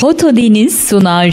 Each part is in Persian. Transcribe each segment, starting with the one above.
Fotodeniz sunar.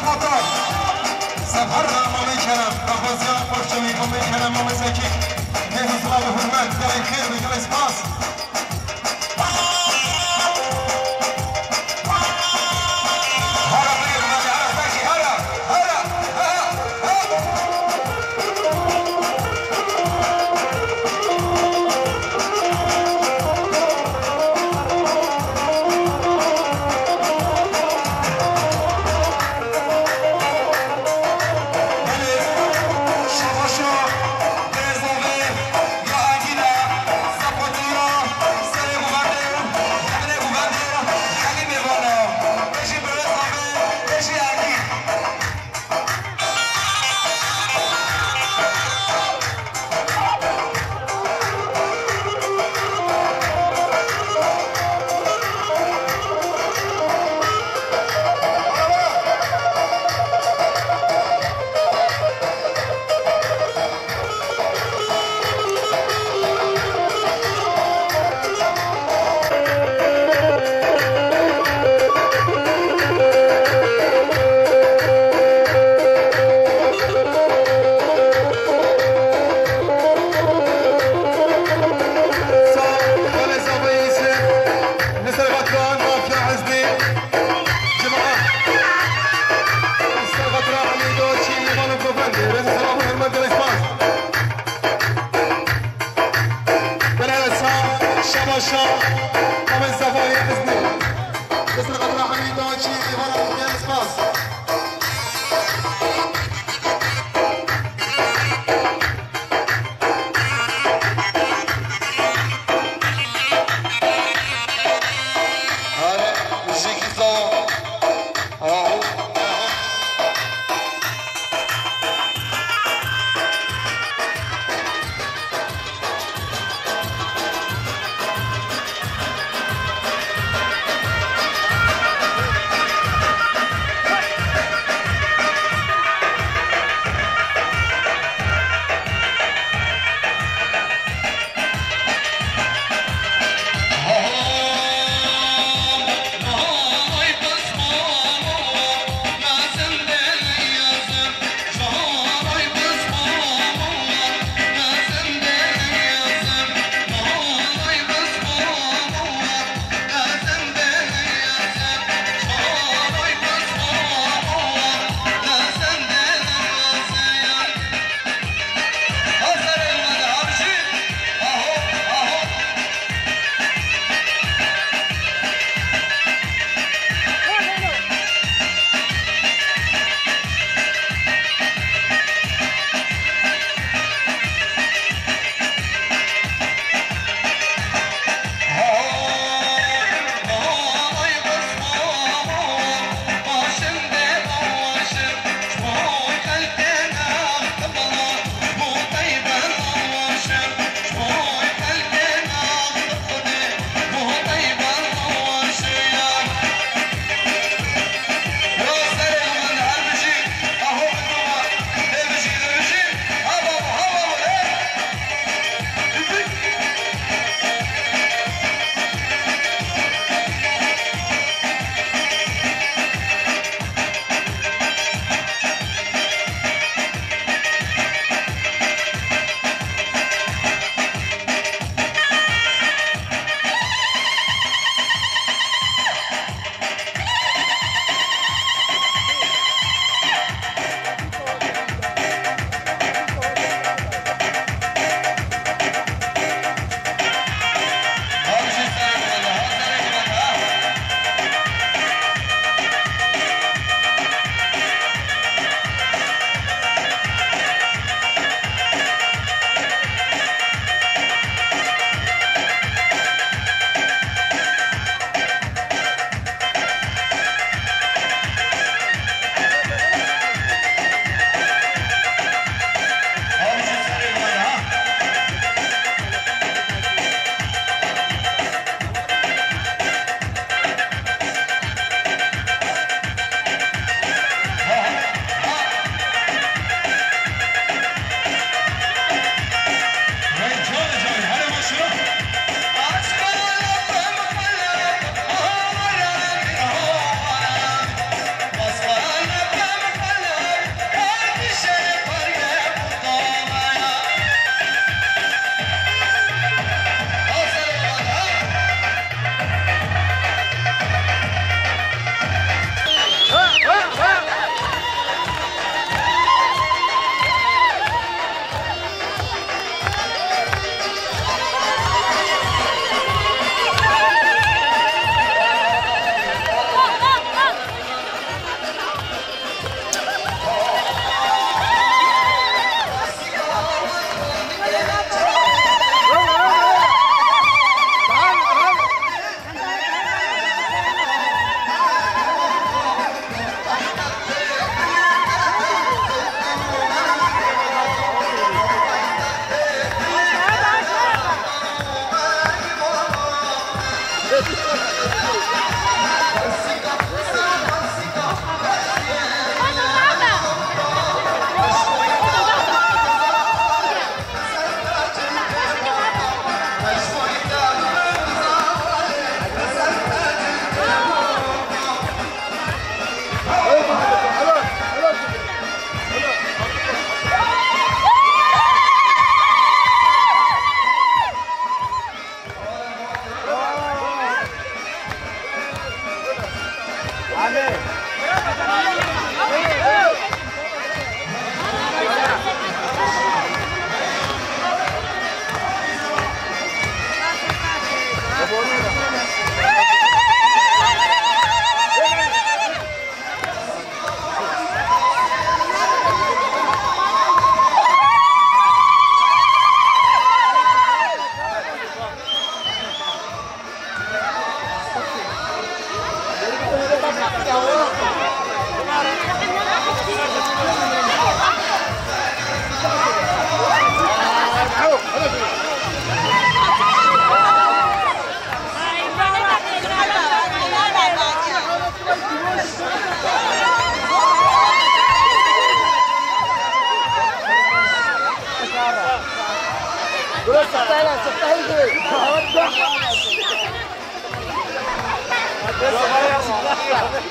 خاطر سفر ما میکنم رفضیان پرچمی ما میکنم ما مسکی نه حضور و حرمت در خیر و دل اسپاس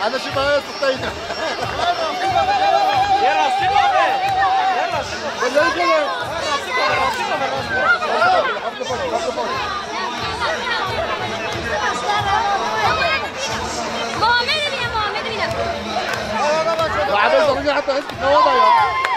انا شو بقى سطينا يا راسي حتى انت كوضع يا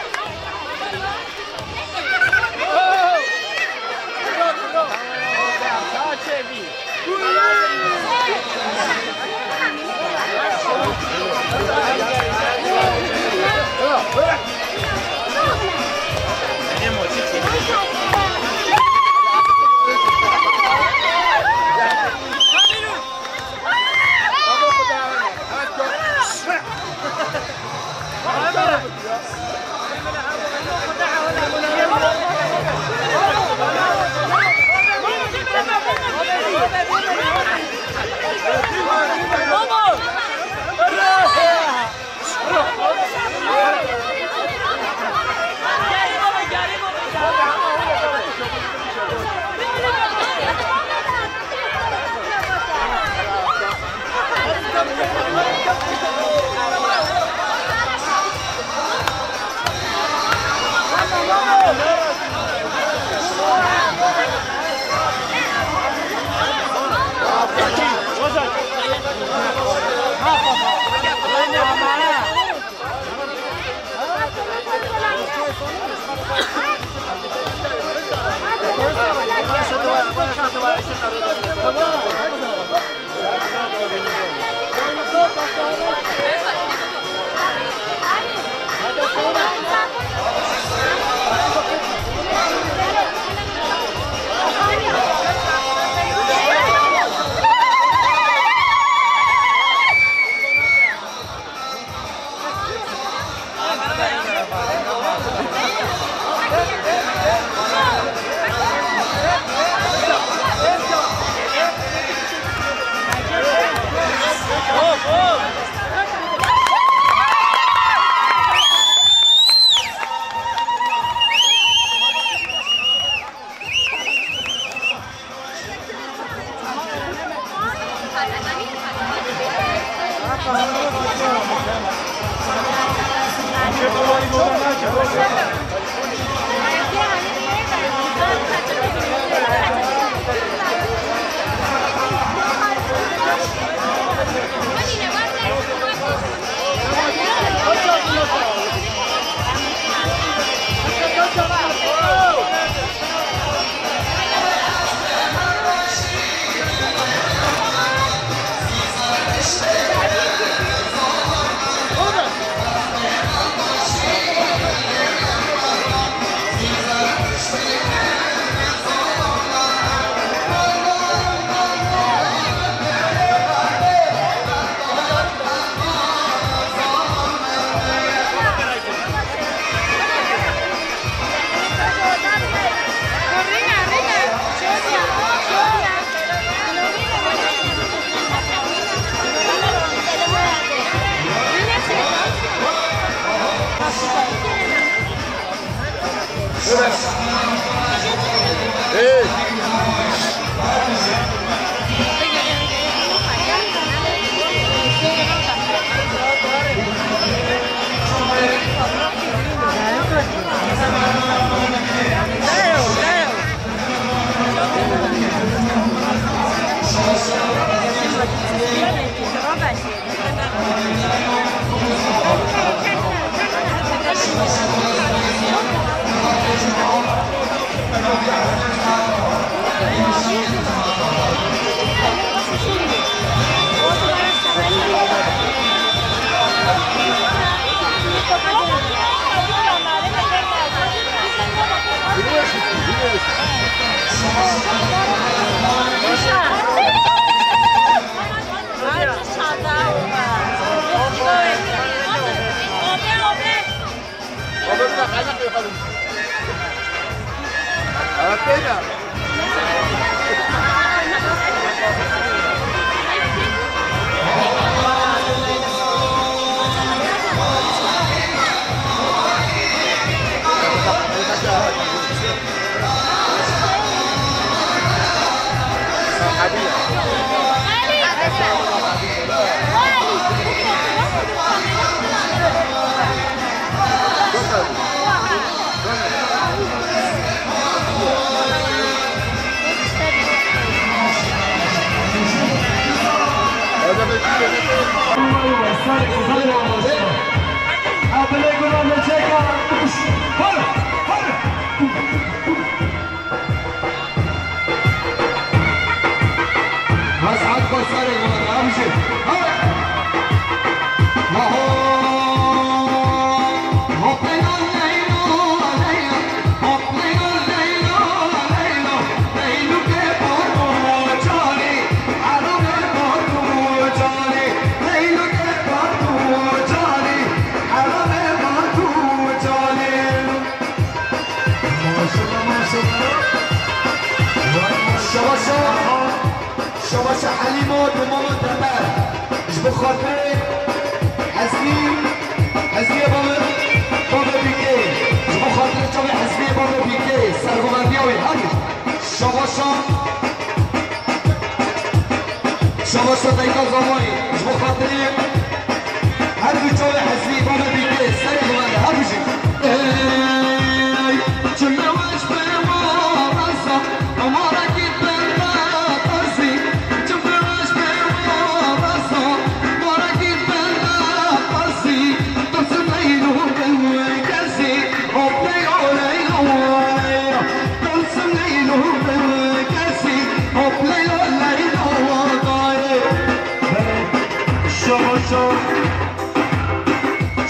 شباش حلیمات و مامان تبر جبو خاطره حزبی بابا بیگه جبو خاطره چاوی حزبی بابا بیگه سرگومندیاوی همی شباشا دیگه زمانی جبو خاطره هر بی چاوی حزبی بابا بیگه سرگومنده همی جی چلوش به ما رسا امارا گید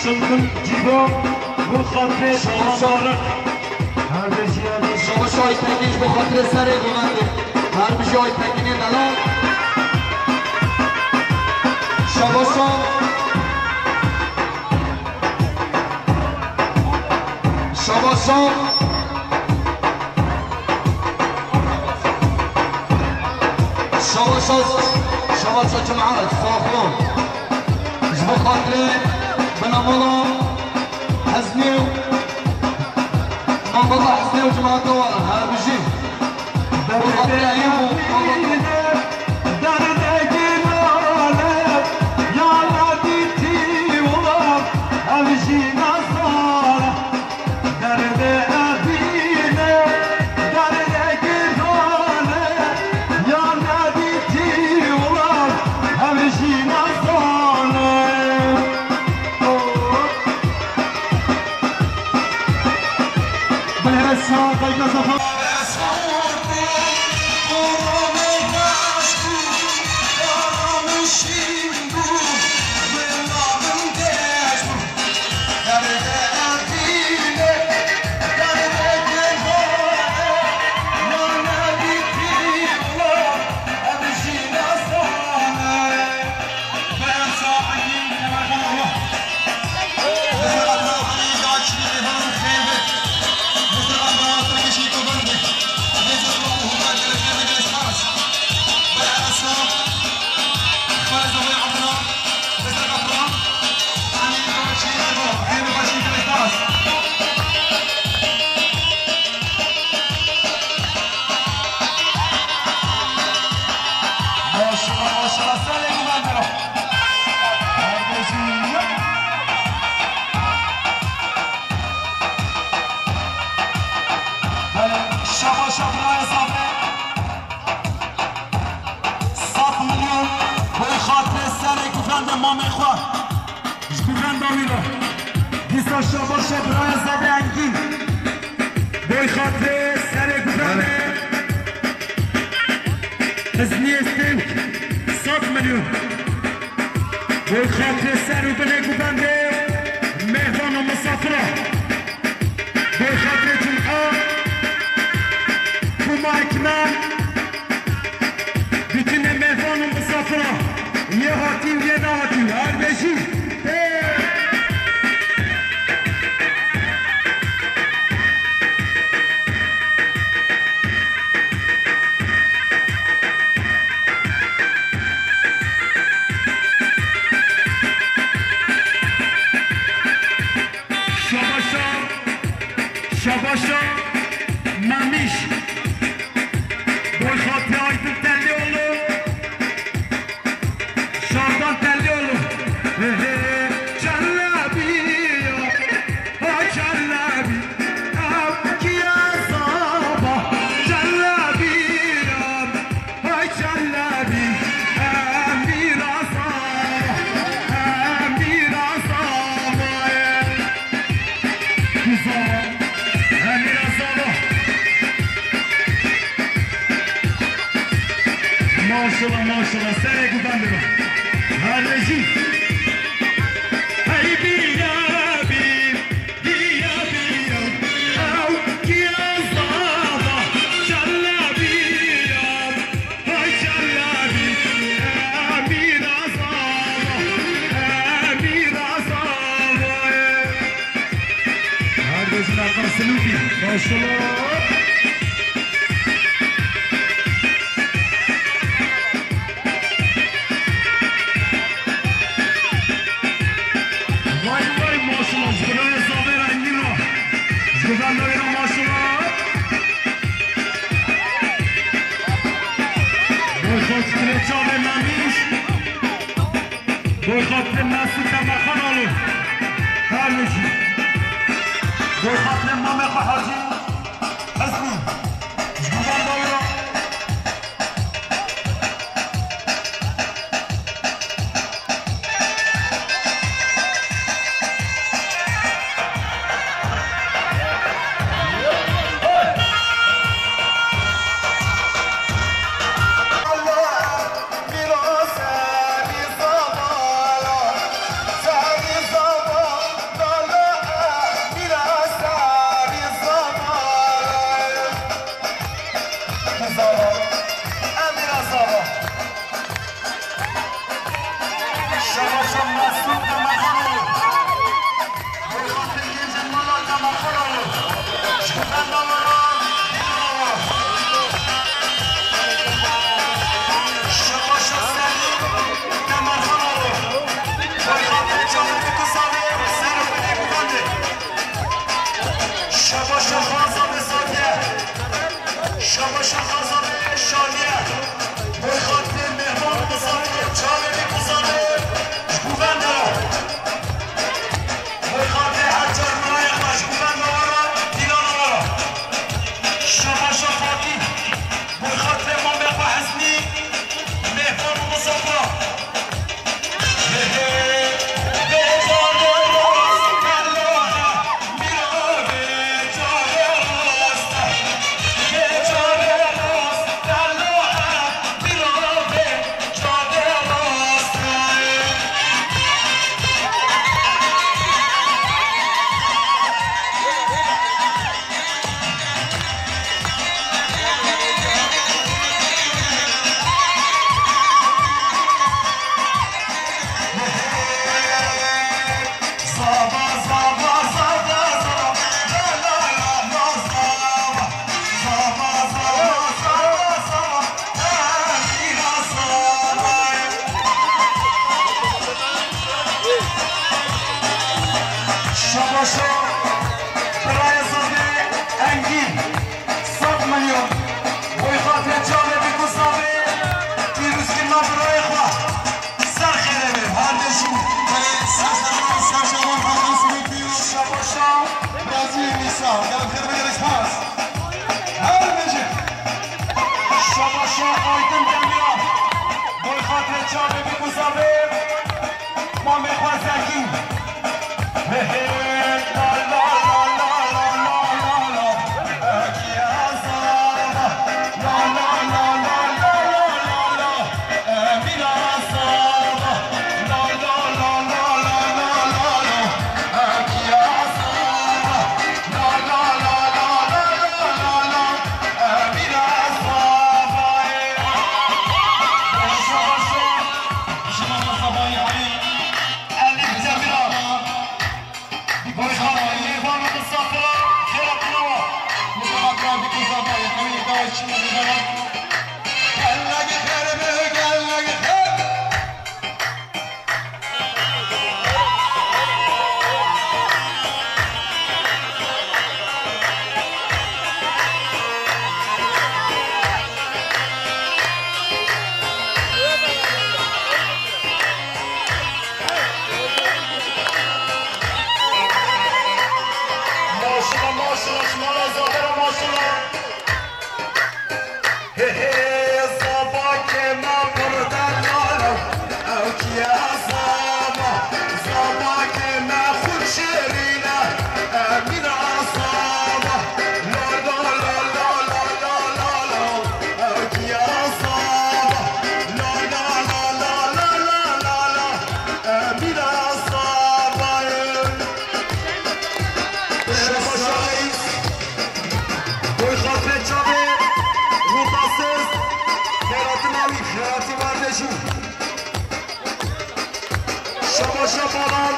Çılgın cibo bu hatire şamanları her bir ziyade Şavaş Aytekin bu hatire sarı güvendir her bir şey Aytekin'e dalan Şavaş'a جماعة صافون جبو خاطره بنامولا حزنيو مامبلا حزنيو جماعة دوار هذا بجي جبو خاطره ايمو ماشاءالله ماشاءالله سر گوبندگان هر رژیم ای بیا بیا بیا بیا او گیاز بابا چلا بیا ای چلا بیا امیر آزابا امیر آزابا هر رژیم اقام سلوکی ماشاءالله Boy خاطر نسل تمخان آلو هر میشی boy خاطر مامق حاجی حسنی جگوبان دایرا شباشا بالان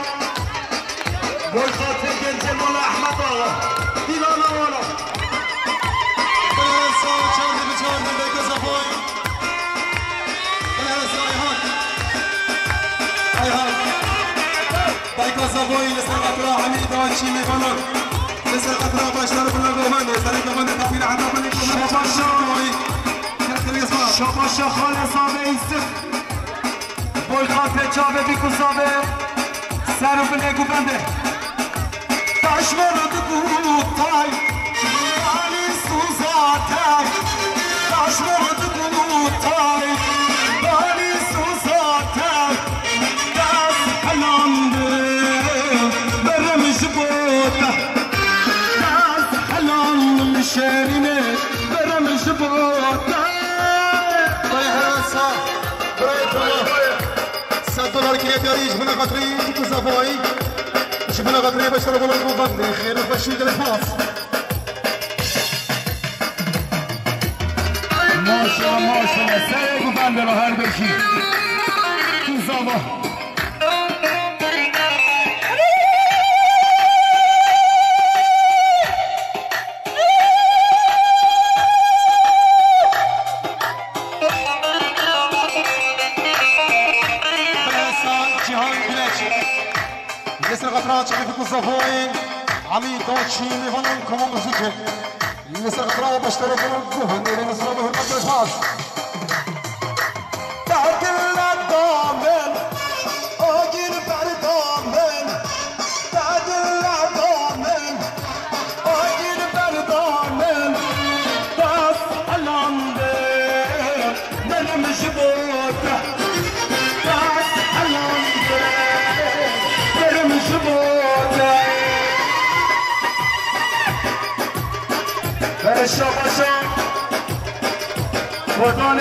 گل خاطر گنج مال احمد آقا دیوانه والا برسان چندی به چندی به گزافای برسان ایهان به گزافای لسر قطرا حمید آنچی میکنن لسر قطرا باشتر کنن رومن لسر دومن تفیر حدا کنی کنن شباشا خالصانه ایسف گل خاطر چابه بیکوسابه سر و بلگو بنده Taşmadı bulutay, beni suzatay. Taşmadı bulutay, beni suzatay. Gaz kalandı, vermiş bota. Gaz kalandı şerine, vermiş bota. Hayırlısı, $100 كيداريش من قطري كوزافاي. شوفنا غطرية باش تربوا الغوغندي خير باش يدير الفاس ما شاء الله ما شاء الله سيد غوغندي راه هر بشي كوزافا لسه قطرات شغل في الصفوين عميد دوتشي ليفانون كمان بسيطة لسه قطرات بشتري في الجهن اللي نصره به القدر الخاص تعدل الضامن أجر بردامن تعدل الضامن أجر بردامن داس الأمر من مشبوطة داس الأمر شباشا وطن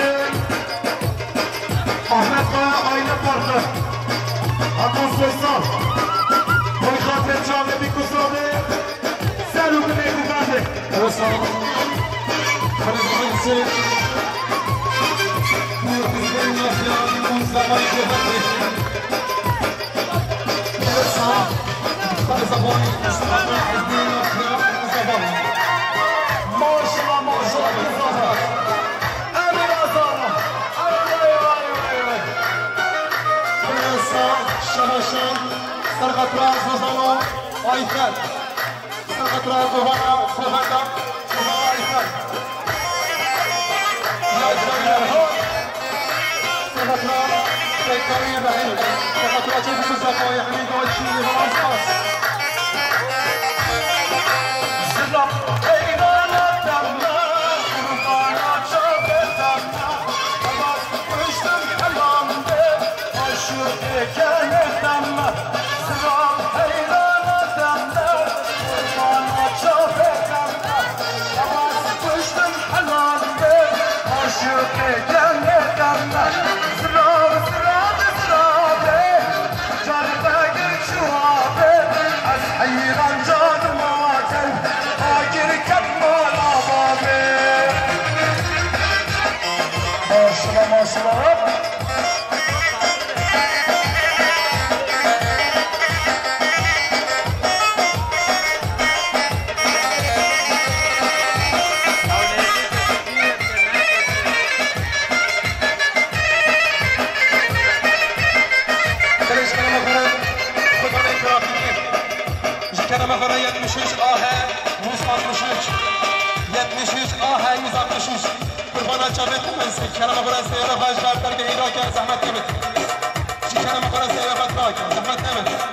احمد قایا آینه پارکه عباس فیصل بای خاطر جامعه بیکوزاده سر و بنگو بنده وصل خلص خلص نور بزبين يحيى من زمان جهني وصل خلص أبوي استقبل الدين يحيى من زمان شماشان سرقطران زوزانو آیفل سرقطران زوهانا فوهندا زوهانا آیفل سرقطران سيكاري بحيل سرقطران جيب كزاقوي حميد وجهي وعزاز زلق اينا ندمنا قربانا شابتنا خلاص وشتم حلامنا عشوق كانتنا زلق اينا ندمنا قربانا شابتنا خلاص وشتم حلامنا عشوق كانتنا زلق زلق جربك شوابه از حيران جانما ماشاءالله كلمة غير 73 آه 73 آه 163 قربان جابت منسي كلمة غير سيارة فاجر درجة إيراك زحمة نمت كلمة غير سيارة فاجر زحمة نمت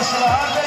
باشه هر